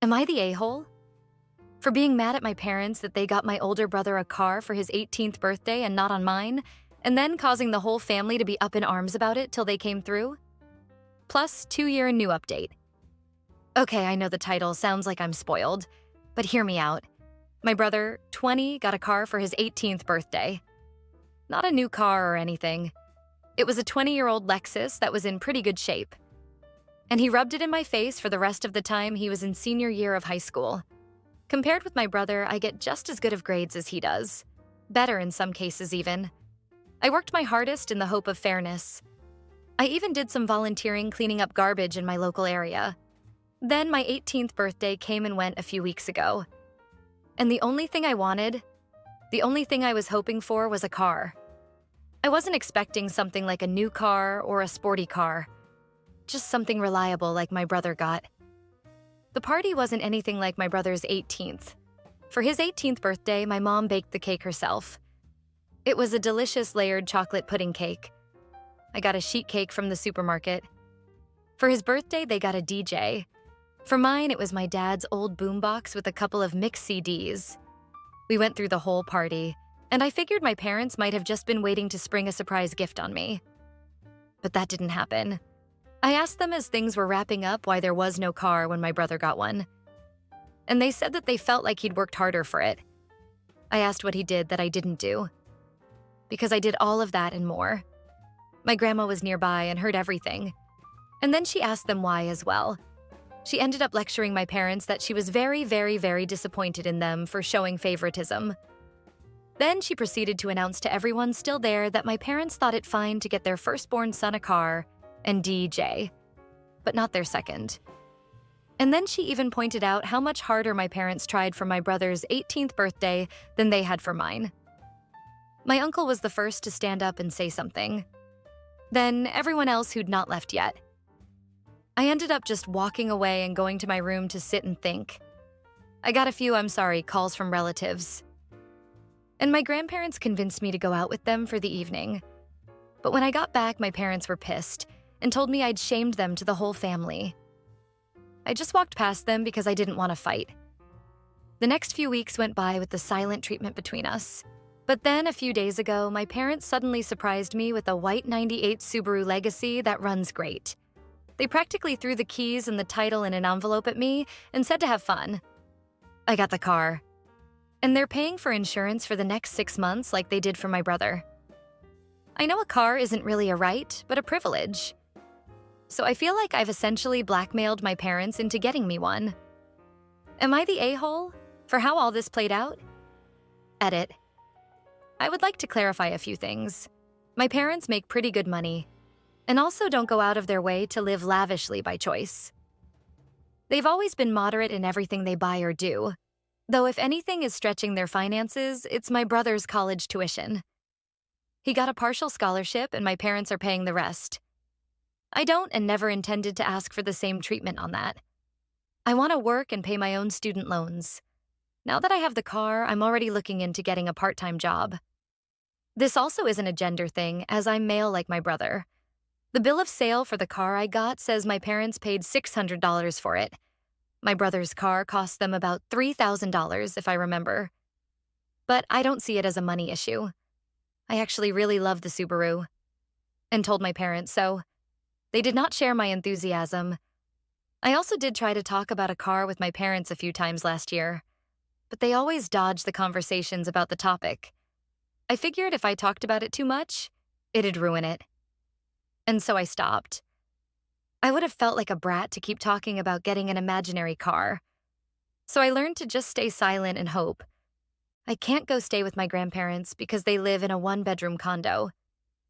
Am I the a-hole? For being mad at my parents that they got my older brother a car for his 18th birthday and not on mine, and then causing the whole family to be up in arms about it till they came through? Plus, 2-year new update. Okay, I know the title sounds like I'm spoiled, but hear me out. My brother, 20, got a car for his 18th birthday. Not a new car or anything. It was a 20-year-old Lexus that was in pretty good shape. And he rubbed it in my face for the rest of the time he was in senior year of high school. Compared with my brother, I get just as good of grades as he does. Better in some cases, even. I worked my hardest in the hope of fairness. I even did some volunteering cleaning up garbage in my local area. Then my 18th birthday came and went a few weeks ago. And the only thing I wanted, the only thing I was hoping for was a car. I wasn't expecting something like a new car or a sporty car. Just something reliable like my brother got. The party wasn't anything like my brother's 18th. For his 18th birthday, my mom baked the cake herself. It was a delicious layered chocolate pudding cake. I got a sheet cake from the supermarket. For his birthday, they got a DJ. For mine, it was my dad's old boombox with a couple of mixed CDs. We went through the whole party, and I figured my parents might have just been waiting to spring a surprise gift on me. But that didn't happen. I asked them as things were wrapping up why there was no car when my brother got one. And they said that they felt like he'd worked harder for it. I asked what he did that I didn't do. Because I did all of that and more. My grandma was nearby and heard everything. And then she asked them why as well. She ended up lecturing my parents that she was very, very, very disappointed in them for showing favoritism. Then she proceeded to announce to everyone still there that my parents thought it fine to get their firstborn son a car and DJ, but not their second. And then she even pointed out how much harder my parents tried for my brother's 18th birthday than they had for mine. My uncle was the first to stand up and say something. Then everyone else who'd not left yet. I ended up just walking away and going to my room to sit and think. I got a few "I'm sorry" calls from relatives. And my grandparents convinced me to go out with them for the evening. But when I got back, my parents were pissed and told me I'd shamed them to the whole family. I just walked past them because I didn't want to fight. The next few weeks went by with the silent treatment between us. But then, a few days ago, my parents suddenly surprised me with a white '98 Subaru Legacy that runs great. They practically threw the keys and the title in an envelope at me and said to have fun. I got the car. And they're paying for insurance for the next 6 months like they did for my brother. I know a car isn't really a right, but a privilege. So I feel like I've essentially blackmailed my parents into getting me one. Am I the a-hole for how all this played out? Edit. I would like to clarify a few things. My parents make pretty good money, and also don't go out of their way to live lavishly by choice. They've always been moderate in everything they buy or do, though if anything is stretching their finances, it's my brother's college tuition. He got a partial scholarship and my parents are paying the rest. I don't and never intended to ask for the same treatment on that. I want to work and pay my own student loans. Now that I have the car, I'm already looking into getting a part-time job. This also isn't a gender thing, as I'm male like my brother. The bill of sale for the car I got says my parents paid $600 for it. My brother's car cost them about $3,000, if I remember. But I don't see it as a money issue. I actually really love the Subaru, and told my parents so. They did not share my enthusiasm. I also did try to talk about a car with my parents a few times last year, but they always dodged the conversations about the topic. I figured if I talked about it too much, it'd ruin it. And so I stopped. I would have felt like a brat to keep talking about getting an imaginary car. So I learned to just stay silent and hope. I can't go stay with my grandparents because they live in a one-bedroom condo.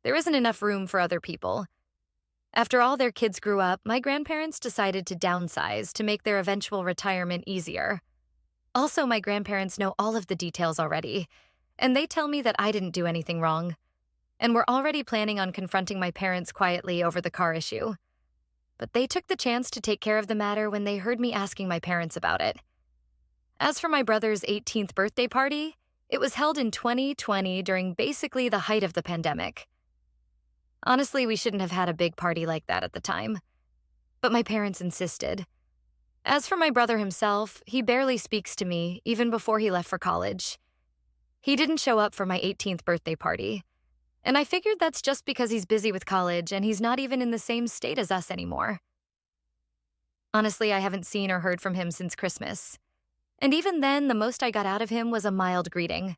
There isn't enough room for other people. After all their kids grew up, my grandparents decided to downsize to make their eventual retirement easier. Also, my grandparents know all of the details already, and they tell me that I didn't do anything wrong. And we're already planning on confronting my parents quietly over the car issue. But they took the chance to take care of the matter when they heard me asking my parents about it. As for my brother's 18th birthday party, it was held in 2020 during basically the height of the pandemic. Honestly, we shouldn't have had a big party like that at the time. But my parents insisted. As for my brother himself, he barely speaks to me even before he left for college. He didn't show up for my 18th birthday party, and I figured that's just because he's busy with college and he's not even in the same state as us anymore. Honestly, I haven't seen or heard from him since Christmas. And even then, the most I got out of him was a mild greeting.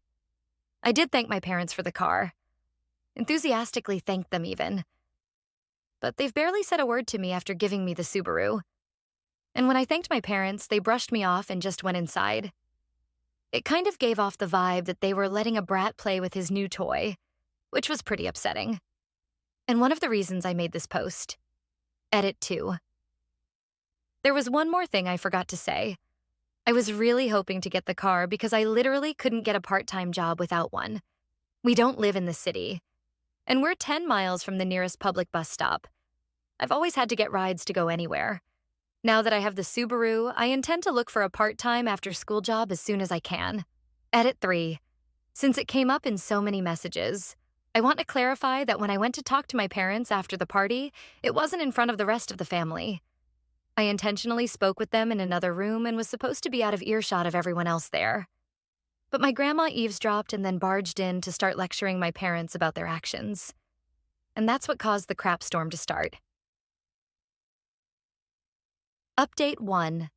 I did thank my parents for the car. Enthusiastically thanked them even. But they've barely said a word to me after giving me the Subaru. And when I thanked my parents, they brushed me off and just went inside. It kind of gave off the vibe that they were letting a brat play with his new toy, which was pretty upsetting. And one of the reasons I made this post. Edit 2. There was one more thing I forgot to say. I was really hoping to get the car because I literally couldn't get a part-time job without one. We don't live in the city, and we're 10 miles from the nearest public bus stop. I've always had to get rides to go anywhere. Now that I have the Subaru, I intend to look for a part-time after-school job as soon as I can. Edit 3. Since it came up in so many messages, I want to clarify that when I went to talk to my parents after the party, it wasn't in front of the rest of the family. I intentionally spoke with them in another room and was supposed to be out of earshot of everyone else there. But my grandma eavesdropped and then barged in to start lecturing my parents about their actions. And that's what caused the crap storm to start. Update 1.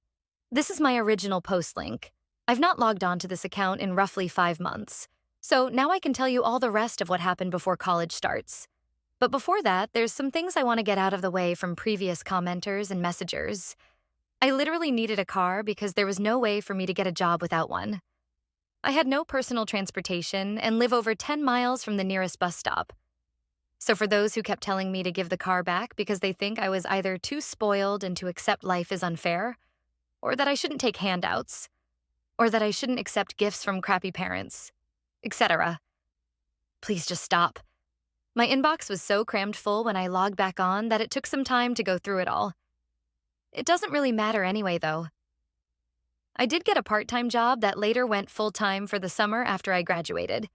This is my original post link. I've not logged on to this account in roughly 5 months, so now I can tell you all the rest of what happened before college starts. But before that, there's some things I want to get out of the way from previous commenters and messengers. I literally needed a car because there was no way for me to get a job without one. I had no personal transportation and live over 10 miles from the nearest bus stop. So for those who kept telling me to give the car back because they think I was either too spoiled and to accept life is unfair, or that I shouldn't take handouts, or that I shouldn't accept gifts from crappy parents, etc., please just stop. My inbox was so crammed full when I logged back on that it took some time to go through it all. It doesn't really matter anyway, though. I did get a part-time job that later went full-time for the summer after I graduated.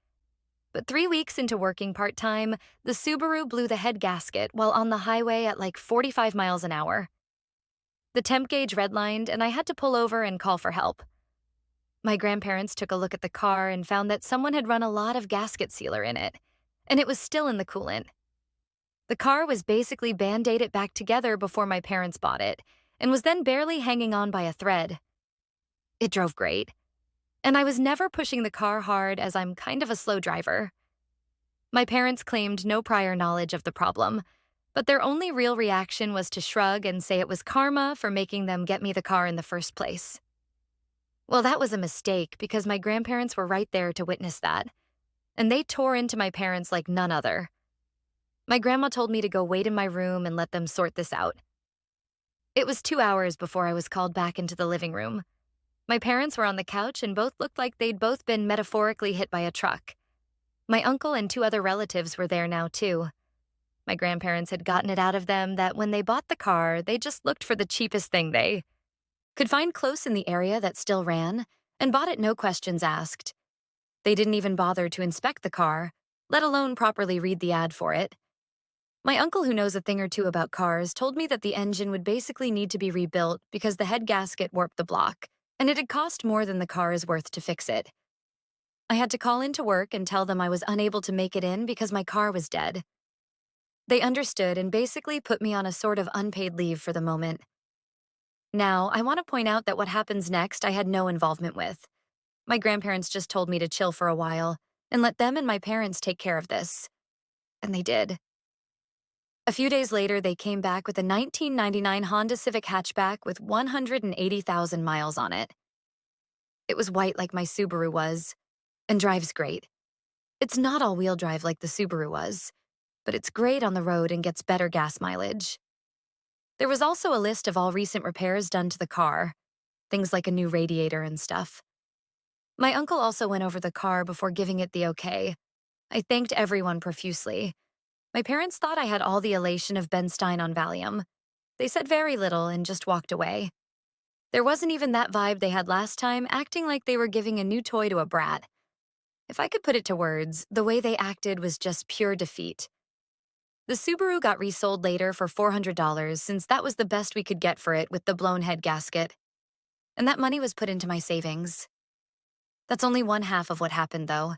But 3 weeks into working part-time, the Subaru blew the head gasket while on the highway at like 45 miles an hour. The temp gauge redlined, and I had to pull over and call for help. My grandparents took a look at the car and found that someone had run a lot of gasket sealer in it, and it was still in the coolant. The car was basically band-aided back together before my parents bought it, and was then barely hanging on by a thread. It drove great, and I was never pushing the car hard as I'm kind of a slow driver. My parents claimed no prior knowledge of the problem, but their only real reaction was to shrug and say it was karma for making them get me the car in the first place. Well, that was a mistake because my grandparents were right there to witness that, and they tore into my parents like none other. My grandma told me to go wait in my room and let them sort this out. It was 2 hours before I was called back into the living room. My parents were on the couch and both looked like they'd both been metaphorically hit by a truck. My uncle and 2 other relatives were there now, too. My grandparents had gotten it out of them that when they bought the car, they just looked for the cheapest thing they could find close in the area that still ran, and bought it no questions asked. They didn't even bother to inspect the car, let alone properly read the ad for it. My uncle, who knows a thing or two about cars, told me that the engine would basically need to be rebuilt because the head gasket warped the block, and it had cost more than the car is worth to fix it. I had to call into work and tell them I was unable to make it in because my car was dead. They understood and basically put me on a sort of unpaid leave for the moment. Now, I want to point out that what happens next I had no involvement with. My grandparents just told me to chill for a while and let them and my parents take care of this. And they did. A few days later, they came back with a 1999 Honda Civic hatchback with 180,000 miles on it. It was white like my Subaru was, and drives great. It's not all-wheel drive like the Subaru was, but it's great on the road and gets better gas mileage. There was also a list of all recent repairs done to the car, things like a new radiator and stuff. My uncle also went over the car before giving it the okay. I thanked everyone profusely. My parents thought I had all the elation of Ben Stein on Valium. They said very little and just walked away. There wasn't even that vibe they had last time, acting like they were giving a new toy to a brat. If I could put it to words, the way they acted was just pure defeat. The Subaru got resold later for $400 since that was the best we could get for it with the blown head gasket. and that money was put into my savings. That's only one half of what happened, though.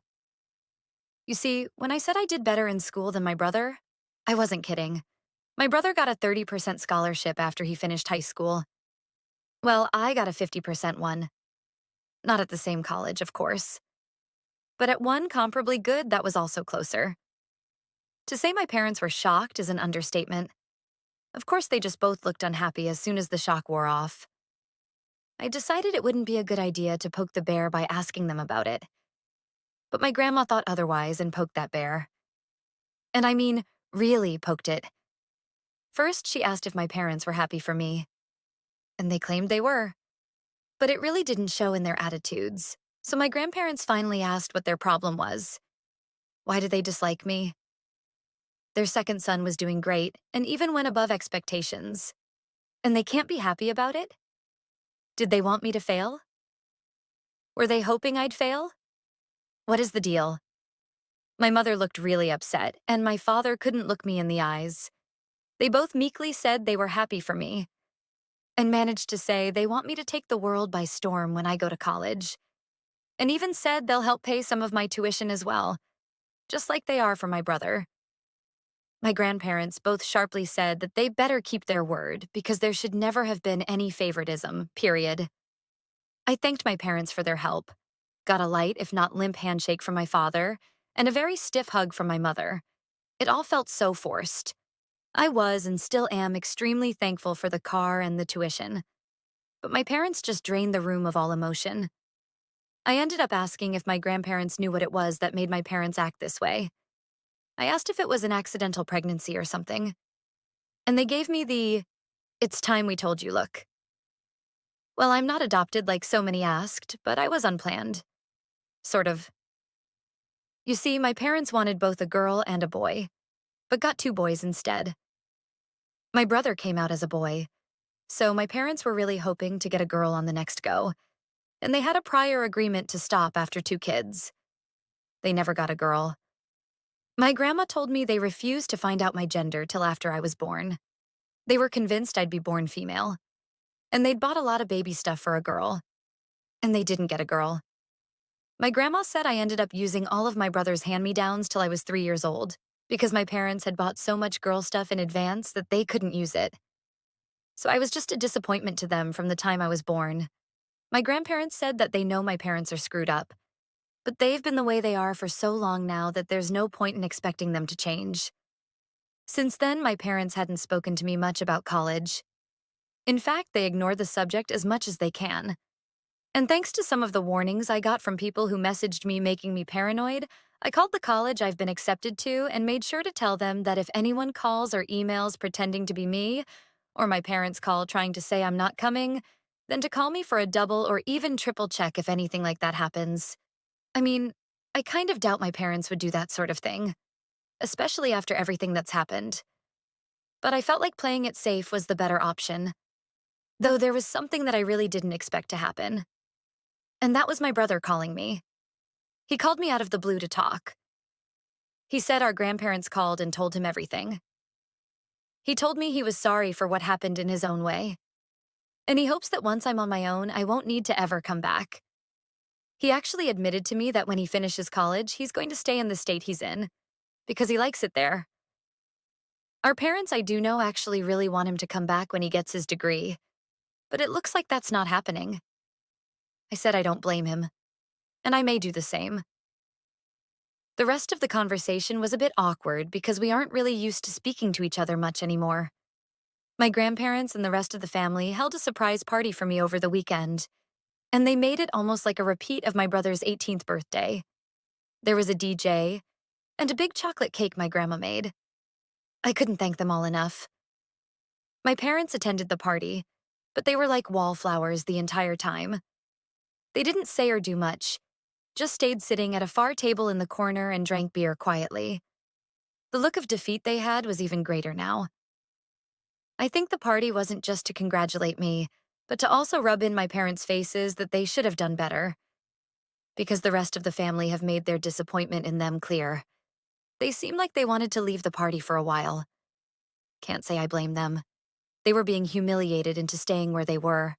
You see, when I said I did better in school than my brother, I wasn't kidding. My brother got a 30% scholarship after he finished high school. Well, I got a 50% one. Not at the same college, of course. But at one comparably good that was also closer. To say my parents were shocked is an understatement. Of course, they just both looked unhappy as soon as the shock wore off. I decided it wouldn't be a good idea to poke the bear by asking them about it. But my grandma thought otherwise and poked that bear. And I mean, really poked it. First, she asked if my parents were happy for me. And they claimed they were. But it really didn't show in their attitudes. So my grandparents finally asked what their problem was. Why did they dislike me? Their second son was doing great and even went above expectations. And they can't be happy about it? Did they want me to fail? Were they hoping I'd fail? What is the deal? My mother looked really upset, and my father couldn't look me in the eyes. They both meekly said they were happy for me, and managed to say they want me to take the world by storm when I go to college, and even said they'll help pay some of my tuition as well, just like they are for my brother. My grandparents both sharply said that they better keep their word because there should never have been any favoritism, period. I thanked my parents for their help, got a light, if not limp handshake from my father, and a very stiff hug from my mother. It all felt so forced. I was and still am extremely thankful for the car and the tuition. But my parents just drained the room of all emotion. I ended up asking if my grandparents knew what it was that made my parents act this way. I asked if it was an accidental pregnancy or something. And they gave me the, "It's time we told you" look. Well, I'm not adopted like so many asked, but I was unplanned. Sort of. You see, my parents wanted both a girl and a boy, but got two boys instead. My brother came out as a boy, so my parents were really hoping to get a girl on the next go, and they had a prior agreement to stop after two kids. They never got a girl. My grandma told me they refused to find out my gender till after I was born. They were convinced I'd be born female, and they'd bought a lot of baby stuff for a girl, and they didn't get a girl. My grandma said I ended up using all of my brother's hand-me-downs till I was 3 years old, because my parents had bought so much girl stuff in advance that they couldn't use it. So I was just a disappointment to them from the time I was born. My grandparents said that they know my parents are screwed up, but they've been the way they are for so long now that there's no point in expecting them to change. Since then, my parents hadn't spoken to me much about college. In fact, they ignored the subject as much as they can. And thanks to some of the warnings I got from people who messaged me making me paranoid, I called the college I've been accepted to and made sure to tell them that if anyone calls or emails pretending to be me, or my parents call trying to say I'm not coming, then to call me for a double or even triple check if anything like that happens. I mean, I kind of doubt my parents would do that sort of thing, especially after everything that's happened. But I felt like playing it safe was the better option. Though there was something that I really didn't expect to happen. And that was my brother calling me. He called me out of the blue to talk. He said our grandparents called and told him everything. He told me he was sorry for what happened in his own way. And he hopes that once I'm on my own, I won't need to ever come back. He actually admitted to me that when he finishes college, he's going to stay in the state he's in, because he likes it there. Our parents, I do know, actually really want him to come back when he gets his degree, but it looks like that's not happening. I said I don't blame him, and I may do the same. The rest of the conversation was a bit awkward because we aren't really used to speaking to each other much anymore. My grandparents and the rest of the family held a surprise party for me over the weekend, and they made it almost like a repeat of my brother's 18th birthday. There was a DJ, and a big chocolate cake my grandma made. I couldn't thank them all enough. My parents attended the party, but they were like wallflowers the entire time. They didn't say or do much, just stayed sitting at a far table in the corner and drank beer quietly. The look of defeat they had was even greater now. I think the party wasn't just to congratulate me, but to also rub in my parents' faces that they should have done better. Because the rest of the family have made their disappointment in them clear. They seemed like they wanted to leave the party for a while. Can't say I blame them. They were being humiliated into staying where they were.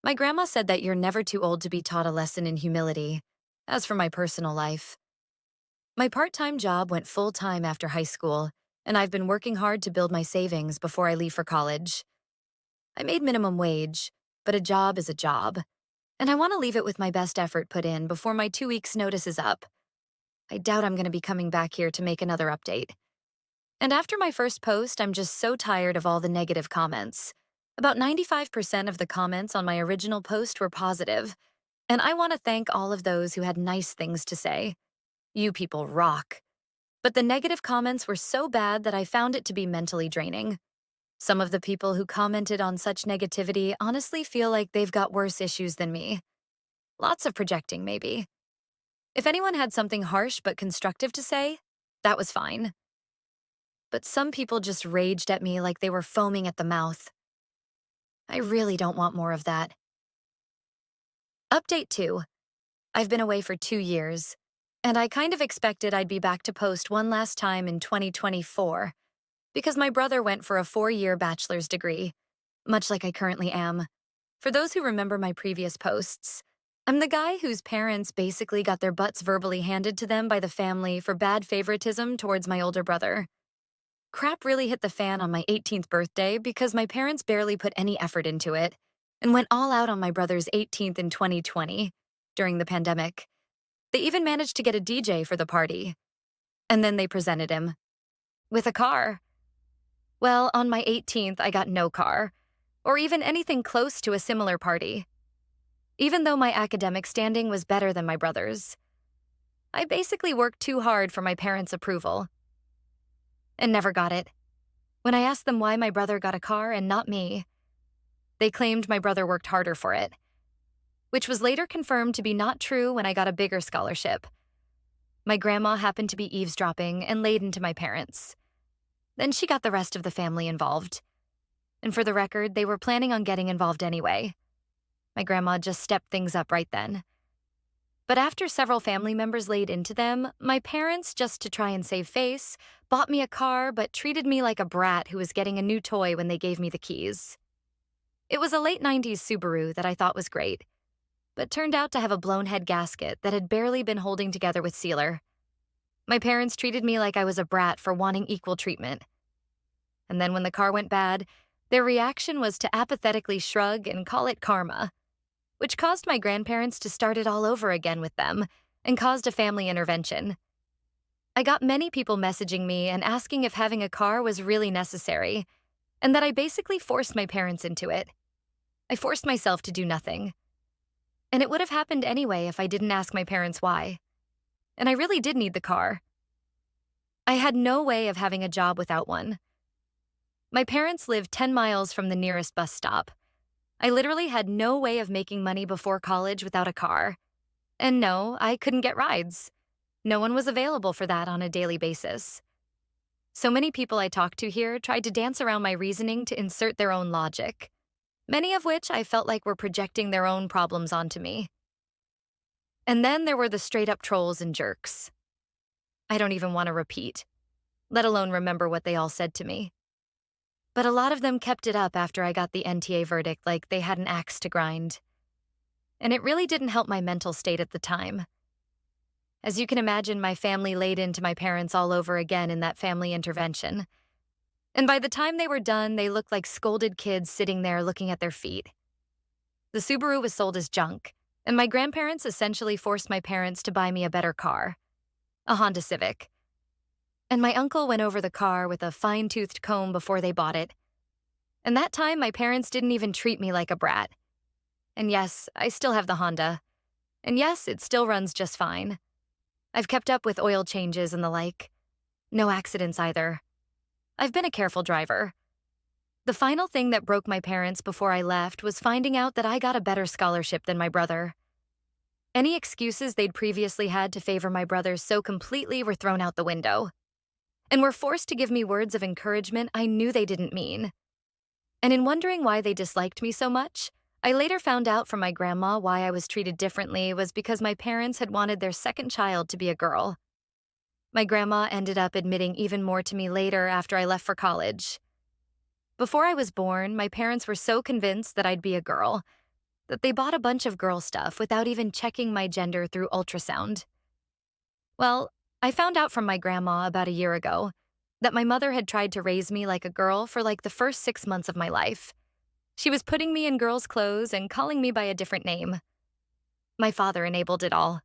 My grandma said that you're never too old to be taught a lesson in humility. As for my personal life, my part-time job went full-time after high school, and I've been working hard to build my savings before I leave for college. I made minimum wage, but a job is a job, and I want to leave it with my best effort put in before my 2 weeks' notice is up. I doubt I'm going to be coming back here to make another update. And after my first post, I'm just so tired of all the negative comments. About 95% of the comments on my original post were positive, and I want to thank all of those who had nice things to say. You people rock. But the negative comments were so bad that I found it to be mentally draining. Some of the people who commented on such negativity honestly feel like they've got worse issues than me. Lots of projecting, maybe. If anyone had something harsh but constructive to say, that was fine. But some people just raged at me like they were foaming at the mouth. I really don't want more of that. Update 2. I've been away for 2 years, and I kind of expected I'd be back to post one last time in 2024, because my brother went for a 4-year bachelor's degree, much like I currently am. For those who remember my previous posts, I'm the guy whose parents basically got their butts verbally handed to them by the family for bad favoritism towards my older brother. Crap really hit the fan on my 18th birthday because my parents barely put any effort into it and went all out on my brother's 18th in 2020 during the pandemic. They even managed to get a DJ for the party. And then they presented him with a car. Well, on my 18th, I got no car, or even anything close to a similar party. Even though my academic standing was better than my brother's, I basically worked too hard for my parents' approval and never got it. When I asked them why my brother got a car and not me, they claimed my brother worked harder for it, which was later confirmed to be not true when I got a bigger scholarship. My grandma happened to be eavesdropping and laid into my parents. Then she got the rest of the family involved. And for the record, they were planning on getting involved anyway. My grandma just stepped things up right then. But after several family members laid into them, my parents, just to try and save face, bought me a car but treated me like a brat who was getting a new toy when they gave me the keys. It was a late 90s Subaru that I thought was great, but turned out to have a blown head gasket that had barely been holding together with sealer. My parents treated me like I was a brat for wanting equal treatment. And then when the car went bad, their reaction was to apathetically shrug and call it karma, which caused my grandparents to start it all over again with them and caused a family intervention. I got many people messaging me and asking if having a car was really necessary, and that I basically forced my parents into it. I forced myself to do nothing. And it would have happened anyway if I didn't ask my parents why. And I really did need the car. I had no way of having a job without one. My parents lived 10 miles from the nearest bus stop. I literally had no way of making money before college without a car. And no, I couldn't get rides. No one was available for that on a daily basis. So many people I talked to here tried to dance around my reasoning to insert their own logic, many of which I felt like were projecting their own problems onto me. And then there were the straight-up trolls and jerks. I don't even want to repeat, let alone remember what they all said to me. But a lot of them kept it up after I got the NTA verdict like they had an axe to grind. And it really didn't help my mental state at the time. As you can imagine, my family laid into my parents all over again in that family intervention. And by the time they were done, they looked like scolded kids sitting there looking at their feet. The Subaru was sold as junk, and my grandparents essentially forced my parents to buy me a better car, a Honda Civic. And my uncle went over the car with a fine-toothed comb before they bought it. And that time, my parents didn't even treat me like a brat. And yes, I still have the Honda. And yes, it still runs just fine. I've kept up with oil changes and the like. No accidents either. I've been a careful driver. The final thing that broke my parents before I left was finding out that I got a better scholarship than my brother. Any excuses they'd previously had to favor my brother so completely were thrown out the window, and were forced to give me words of encouragement I knew they didn't mean. And in wondering why they disliked me so much, I later found out from my grandma why I was treated differently was because my parents had wanted their second child to be a girl. My grandma ended up admitting even more to me later after I left for college. Before I was born, my parents were so convinced that I'd be a girl, that they bought a bunch of girl stuff without even checking my gender through ultrasound. Well, I found out from my grandma about a year ago that my mother had tried to raise me like a girl for like the first 6 months of my life. She was putting me in girls' clothes and calling me by a different name. My father enabled it all.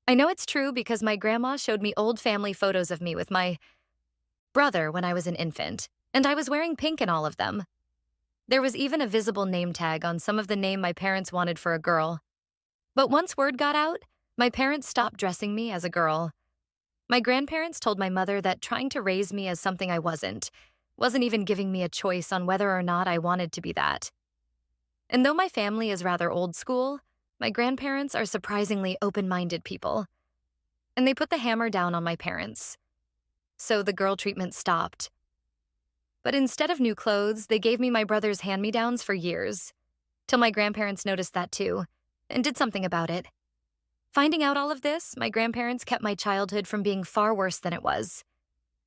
I know it's true because my grandma showed me old family photos of me with my brother when I was an infant, and I was wearing pink in all of them. There was even a visible name tag on some of the name my parents wanted for a girl. But once word got out, my parents stopped dressing me as a girl. My grandparents told my mother that trying to raise me as something I wasn't even giving me a choice on whether or not I wanted to be that. And though my family is rather old school, my grandparents are surprisingly open-minded people. And they put the hammer down on my parents. So the girl treatment stopped. But instead of new clothes, they gave me my brother's hand-me-downs for years, till my grandparents noticed that too, and did something about it. Finding out all of this, my grandparents kept my childhood from being far worse than it was.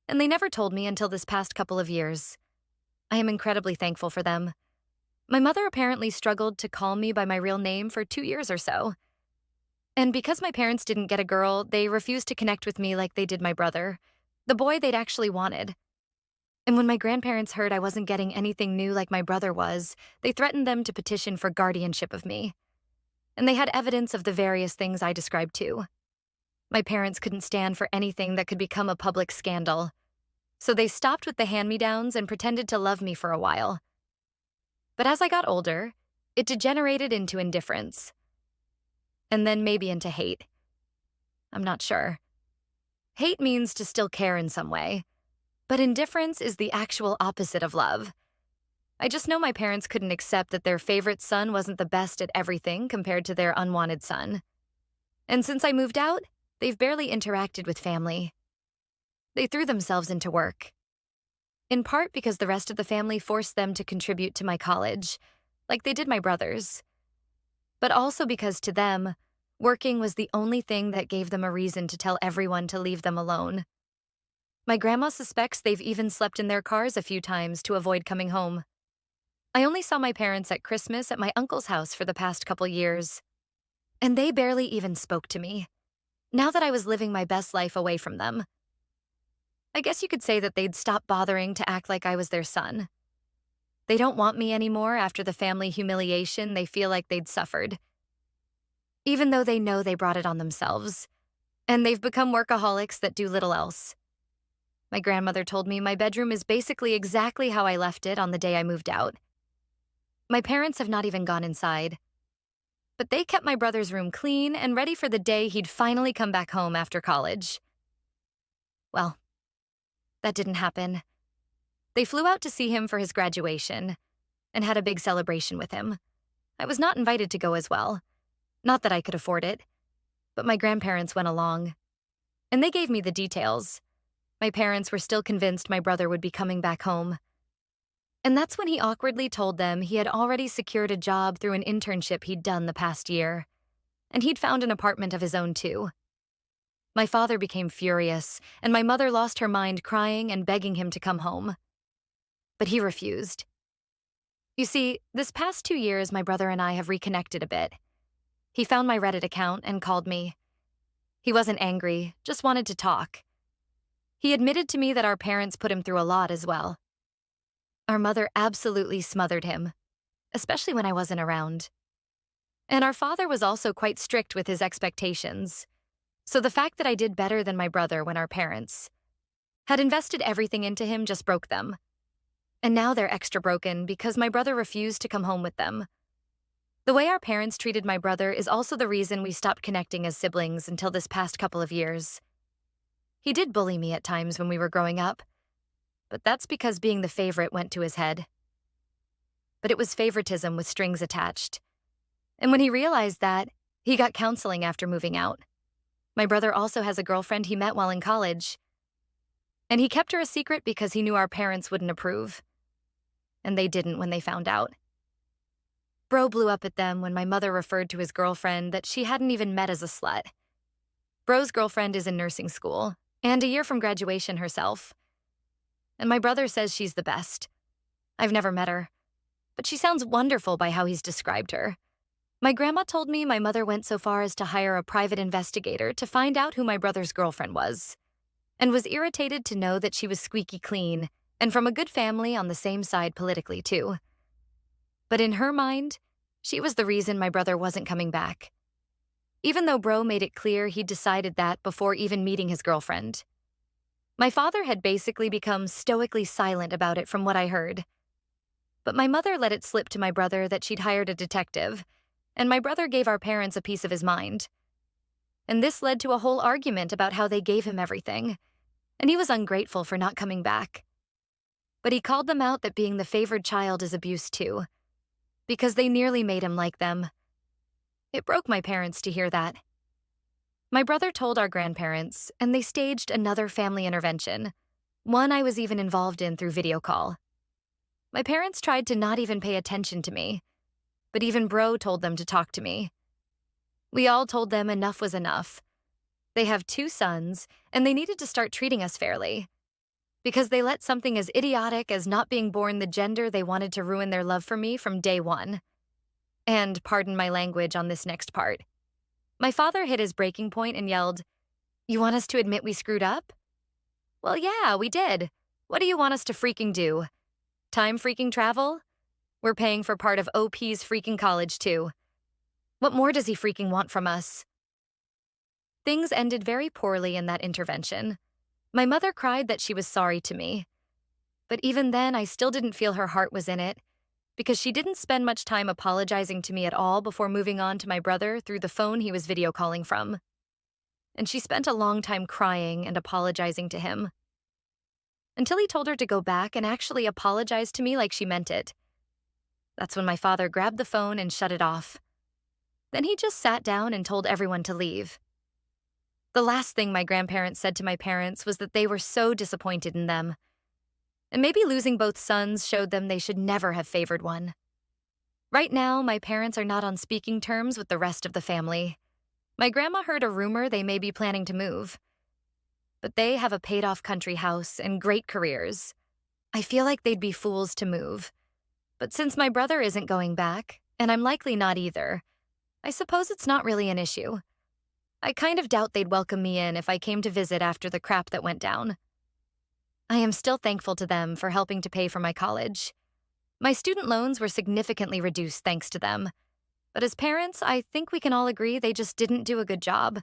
And they never told me until this past couple of years. I am incredibly thankful for them. My mother apparently struggled to call me by my real name for 2 years or so. And because my parents didn't get a girl, they refused to connect with me like they did my brother, the boy they'd actually wanted. And when my grandparents heard I wasn't getting anything new like my brother was, they threatened them to petition for guardianship of me. And they had evidence of the various things I described too. My parents couldn't stand for anything that could become a public scandal. So they stopped with the hand-me-downs and pretended to love me for a while. But as I got older, it degenerated into indifference. And then maybe into hate. I'm not sure. Hate means to still care in some way. But indifference is the actual opposite of love. I just know my parents couldn't accept that their favorite son wasn't the best at everything compared to their unwanted son. And since I moved out, they've barely interacted with family. They threw themselves into work. In part because the rest of the family forced them to contribute to my college, like they did my brothers. But also because to them, working was the only thing that gave them a reason to tell everyone to leave them alone. My grandma suspects they've even slept in their cars a few times to avoid coming home. I only saw my parents at Christmas at my uncle's house for the past couple years. And they barely even spoke to me, now that I was living my best life away from them. I guess you could say that they'd stopped bothering to act like I was their son. They don't want me anymore after the family humiliation they feel like they'd suffered. Even though they know they brought it on themselves. And they've become workaholics that do little else. My grandmother told me my bedroom is basically exactly how I left it on the day I moved out. My parents have not even gone inside. But they kept my brother's room clean and ready for the day he'd finally come back home after college. Well, that didn't happen. They flew out to see him for his graduation and had a big celebration with him. I was not invited to go as well. Not that I could afford it, but my grandparents went along. And they gave me the details. My parents were still convinced my brother would be coming back home. And that's when he awkwardly told them he had already secured a job through an internship he'd done the past year. And he'd found an apartment of his own too. My father became furious, and my mother lost her mind crying and begging him to come home. But he refused. You see, this past 2 years my brother and I have reconnected a bit. He found my Reddit account and called me. He wasn't angry, just wanted to talk. He admitted to me that our parents put him through a lot as well. Our mother absolutely smothered him, especially when I wasn't around. And our father was also quite strict with his expectations. So the fact that I did better than my brother when our parents had invested everything into him just broke them. And now they're extra broken because my brother refused to come home with them. The way our parents treated my brother is also the reason we stopped connecting as siblings until this past couple of years. He did bully me at times when we were growing up, but that's because being the favorite went to his head. But it was favoritism with strings attached. And when he realized that, he got counseling after moving out. My brother also has a girlfriend he met while in college. And he kept her a secret because he knew our parents wouldn't approve. And they didn't when they found out. Bro blew up at them when my mother referred to his girlfriend that she hadn't even met as a slut. Bro's girlfriend is in nursing school, and a year from graduation herself. And my brother says she's the best. I've never met her, but she sounds wonderful by how he's described her. My grandma told me my mother went so far as to hire a private investigator to find out who my brother's girlfriend was, and was irritated to know that she was squeaky clean and from a good family on the same side politically, too. But in her mind, she was the reason my brother wasn't coming back, even though Bro made it clear he'd decided that before even meeting his girlfriend. My father had basically become stoically silent about it from what I heard. But my mother let it slip to my brother that she'd hired a detective, and my brother gave our parents a piece of his mind. And this led to a whole argument about how they gave him everything, and he was ungrateful for not coming back. But he called them out that being the favored child is abuse too, because they nearly made him like them. It broke my parents to hear that. My brother told our grandparents, and they staged another family intervention, one I was even involved in through video call. My parents tried to not even pay attention to me, but even Bro told them to talk to me. We all told them enough was enough. They have 2 sons, and they needed to start treating us fairly, because they let something as idiotic as not being born the gender they wanted to ruin their love for me from day one. And pardon my language on this next part. My father hit his breaking point and yelled, "You want us to admit we screwed up?" Well, yeah, we did. What do you want us to freaking do? Time freaking travel? We're paying for part of OP's freaking college, too. What more does he freaking want from us? Things ended very poorly in that intervention. My mother cried that she was sorry to me. But even then, I still didn't feel her heart was in it, because she didn't spend much time apologizing to me at all before moving on to my brother through the phone he was video calling from. And she spent a long time crying and apologizing to him, until he told her to go back and actually apologize to me like she meant it. That's when my father grabbed the phone and shut it off. Then he just sat down and told everyone to leave. The last thing my grandparents said to my parents was that they were so disappointed in them, and maybe losing both sons showed them they should never have favored one. Right now, my parents are not on speaking terms with the rest of the family. My grandma heard a rumor they may be planning to move, but they have a paid-off country house and great careers. I feel like they'd be fools to move. But since my brother isn't going back, and I'm likely not either, I suppose it's not really an issue. I kind of doubt they'd welcome me in if I came to visit after the crap that went down. I am still thankful to them for helping to pay for my college. My student loans were significantly reduced thanks to them. But as parents, I think we can all agree they just didn't do a good job.